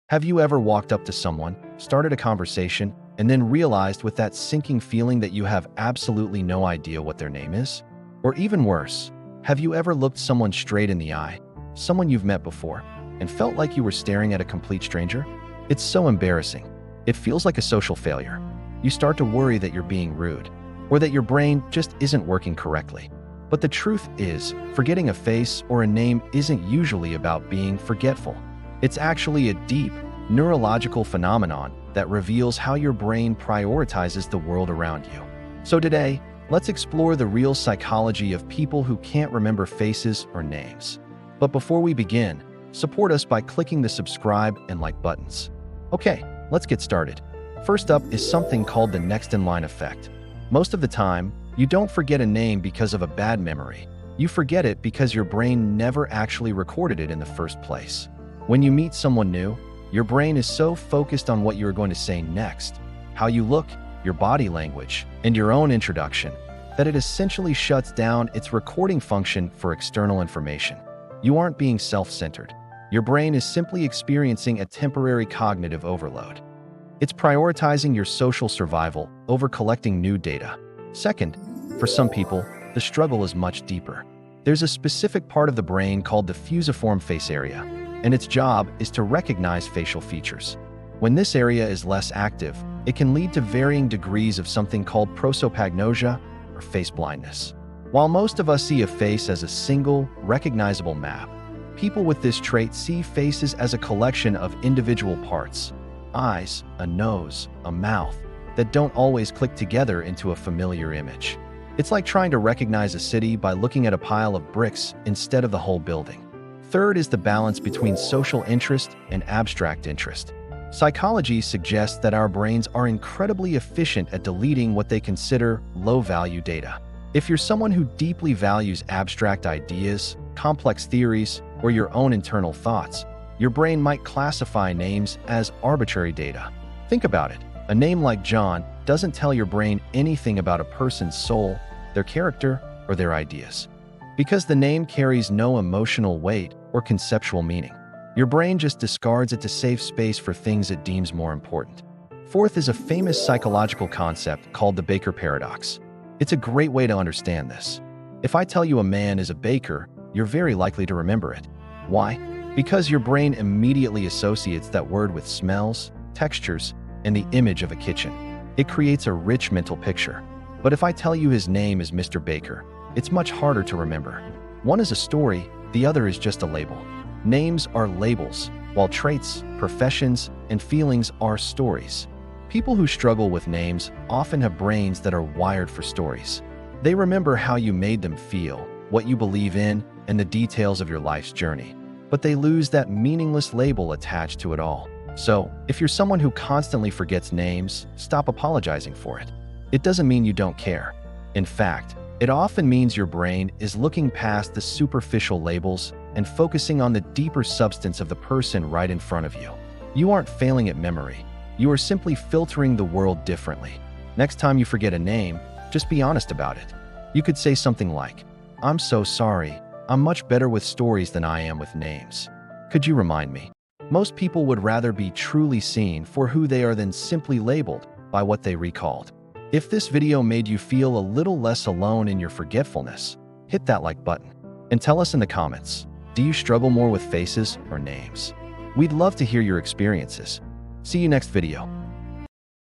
Have you ever walked up to someone, started a conversation, and then realized with that sinking feeling that you have absolutely no idea what their name is? Or even worse, have you ever looked someone straight in the eye, someone you've met before, and felt like you were staring at a complete stranger? It's so embarrassing. It feels like a social failure. You start to worry that you're being rude, or that your brain just isn't working correctly. But the truth is, forgetting a face or a name isn't usually about being forgetful. It's actually a deep, neurological phenomenon that reveals how your brain prioritizes the world around you. So today, let's explore the real psychology of people who can't remember faces or names. But before we begin, support us by clicking the subscribe and like buttons. Okay, let's get started. First up is something called the next in line effect. Most of the time, you don't forget a name because of a bad memory. You forget it because your brain never actually recorded it in the first place. When you meet someone new, your brain is so focused on what you're going to say next, how you look, your body language, and your own introduction, that it essentially shuts down its recording function for external information. You aren't being self-centered. Your brain is simply experiencing a temporary cognitive overload. It's prioritizing your social survival over collecting new data. Second, for some people, the struggle is much deeper. There's a specific part of the brain called the fusiform face area, and its job is to recognize facial features. When this area is less active, it can lead to varying degrees of something called prosopagnosia or face blindness. While most of us see a face as a single, recognizable map, people with this trait see faces as a collection of individual parts, eyes, a nose, a mouth, that don't always click together into a familiar image. It's like trying to recognize a city by looking at a pile of bricks instead of the whole building. Third is the balance between social interest and abstract interest. Psychology suggests that our brains are incredibly efficient at deleting what they consider low-value data. If you're someone who deeply values abstract ideas, complex theories, or your own internal thoughts, your brain might classify names as arbitrary data. Think about it. A name like John doesn't tell your brain anything about a person's soul, their character, or their ideas. Because the name carries no emotional weight or conceptual meaning, your brain just discards it to save space for things it deems more important. Fourth is a famous psychological concept called the Baker paradox. It's a great way to understand this. If I tell you a man is a baker, you're very likely to remember it. Why? Because your brain immediately associates that word with smells, textures, and the image of a kitchen. It creates a rich mental picture. But if I tell you his name is Mr. Baker, it's much harder to remember. One is a story, the other is just a label. Names are labels, while traits, professions, and feelings are stories. People who struggle with names often have brains that are wired for stories. They remember how you made them feel, what you believe in, and the details of your life's journey. But they lose that meaningless label attached to it all. So, if you're someone who constantly forgets names, stop apologizing for it. It doesn't mean you don't care. In fact, it often means your brain is looking past the superficial labels and focusing on the deeper substance of the person right in front of you. You aren't failing at memory. You are simply filtering the world differently. Next time you forget a name, just be honest about it. You could say something like, "I'm so sorry. I'm much better with stories than I am with names. Could you remind me?" Most people would rather be truly seen for who they are than simply labeled by what they recalled. If this video made you feel a little less alone in your forgetfulness, hit that like button. And tell us in the comments, do you struggle more with faces or names? We'd love to hear your experiences. See you next video.